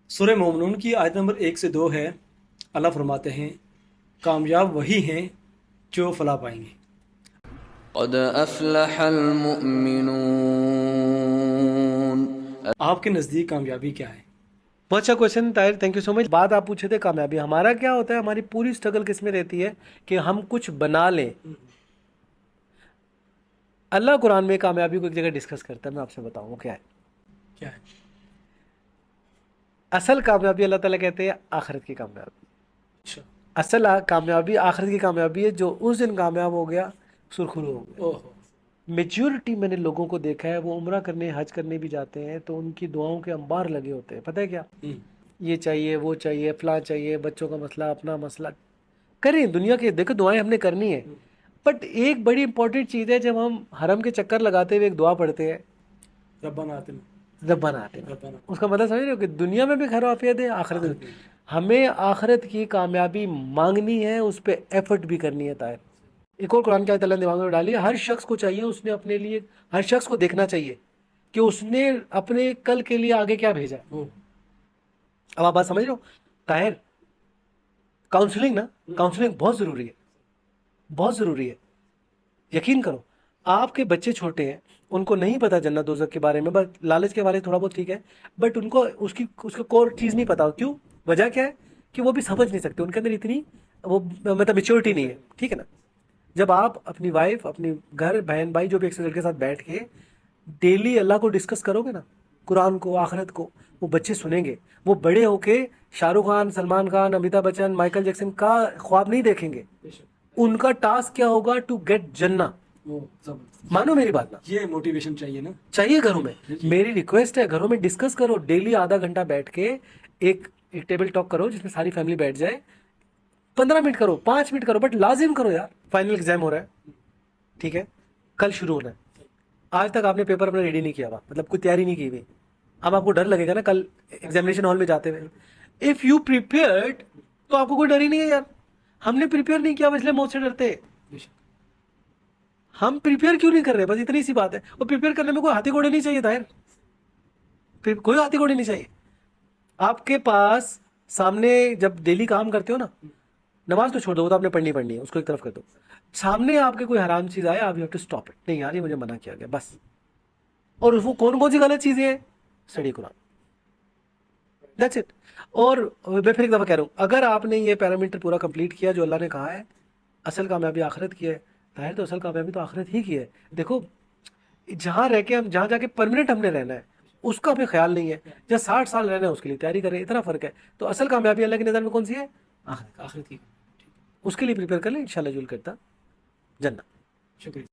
सूरह मोमिनून की आयत नंबर 1 से 2 है। अल्लाह फरमाते हैं, कामयाब वही हैं जो फलाह पाएंगे। क़द अफ़्लहल मुअमिनून। आपके नज़दीक कामयाबी क्या है? बहुत अच्छा question Tahir, thank you so much. बात आप पूछे थे कामयाबी, हमारा क्या होता है, हमारी पूरी स्ट्रगल किस में रहती है कि हम कुछ बना लें। अल्लाह कुरान में कामयाबी को एक जगह डिस्कस करता है, मैं आपसे बताऊँ वो क्या है। क्या है? असल कामयाबी अल्लाह ताला कहते हैं आखिरत की कामयाबी। अच्छा। असल कामयाबी आखिरत की कामयाबी है, जो उस दिन कामयाब हो गया सुरखरू हो गया। ओहो। मेच्योरिटी मैंने लोगों को देखा है, वो उम्रा करने हज करने भी जाते हैं तो उनकी दुआओं के अंबार लगे होते हैं। पता है क्या, हम्म। ये चाहिए वो चाहिए फलां चाहिए, बच्चों का मसला अपना मसला करें दुनिया के, देखो दुआएं हमने करनी है। बट एक बड़ी इंपॉर्टेंट चीज़ है, जब हम हरम के चक्कर लगाते हुए एक दुआ पढ़ते हैं, रब्बाना आतिना। रब्बाना आतिना, रब्बाना। उसका मतलब समझ रहे हो कि दुनिया में भी खैर आफियत है, आखिरत में आखिरत भी। में। हमें आखिरत की कामयाबी मांगनी है, उस पर एफर्ट भी करनी है ताहिर। एक और कुरान की आयत अल्लाह ने दिमाग में डाली है, हर शख्स को चाहिए, उसने अपने लिए, हर शख्स को देखना चाहिए कि उसने अपने कल के लिए आगे क्या भेजा है। ओ। अब आप बात समझ रहे हो ताहिर, काउंसलिंग ना, काउंसलिंग बहुत ज़रूरी है, बहुत ज़रूरी है। यकीन करो, आपके बच्चे छोटे हैं, उनको नहीं पता जन्नत दोज़ख के बारे में, बस लालच के बारे में थोड़ा बहुत ठीक है। बट उनको उसकी उसका कोर चीज़ नहीं पता। क्यों? वजह क्या है कि वो भी समझ नहीं सकते, उनके अंदर इतनी वो मतलब मेच्योरिटी नहीं है। ठीक है ना। जब आप अपनी वाइफ, अपनी घर बहन भाई जो भी एक के साथ बैठ के डेली अल्लाह को डिस्कस करोगे ना, कुरान को, आखिरत को, वो बच्चे सुनेंगे। वो बड़े होके शाहरुख खान, सलमान खान, अमिताभ बच्चन, माइकल जैक्सन का ख्वाब नहीं देखेंगे। बेशक। उनका टास्क क्या होगा? टू गेट जन्ना। ओ जबरदस्त। मानो मेरी बात ना, ये मोटिवेशन चाहिए ना। चाहिए घरों में। जी। मेरी रिक्वेस्ट है, घरों में डिस्कस करो डेली, आधा घंटा बैठ के एक एक टेबल टॉक करो जिसमें सारी फैमिली बैठ जाए। 15 मिनट करो, 5 मिनट करो, बट लाजिम करो यार। फाइनल एग्जाम हो रहा है, ठीक है, कल शुरू होना है। आज तक आपने पेपर अपना रेडी नहीं किया हुआ, मतलब कोई तैयारी नहीं की हुई। अब आपको डर लगेगा ना कल एग्जामिनेशन हॉल में जाते हुए। इफ यू प्रिपेयर्ड, तो आपको कोई डर ही नहीं है यार। हमने प्रिपेयर नहीं किया, इसलिए मौत से डरते हैं। बेशक। हम प्रिपेयर क्यों नहीं कर रहे, बस इतनी सी बात है। और प्रिपेयर करने में कोई हाथी घोड़े नहीं चाहिए था यार, फिर कोई हाथी घोड़े नहीं चाहिए। आपके पास सामने जब डेली काम करते हो ना, नमाज तो छोड़ दो, वो तो आपने पढ़नी पढ़नी है, उसको एक तरफ कर दो। सामने आपके कोई हराम चीज आए, आप you have to stop it. नहीं यार, ये मुझे मना किया गया, बस। और वो कौन कौन सी गलत चीजें हैं? Study Quran, that's it. और मैं फिर एक दफा कह रहा हूँ, अगर आपने ये पैरामीटर पूरा कंप्लीट किया जो अल्लाह ने कहा है, असल कामयाबी आखिरत की है। जाहिर तो असल कामयाबी तो आखिरत ही की है। देखो, जहाँ रह के हम, जहाँ जाके परमानेंट हमने रहना है, उसका हमें ख्याल नहीं है। जहाँ 60 साल रहना है उसके लिए तैयारी करें, इतना फर्क है। तो असल कामयाबी अल्लाह की नज़र में कौन सी है? आखिरत। आखिरत की। उसके लिए प्रिपेयर कर लें, इंशाल्लाह जुल करता जन्नत। शुक्रिया।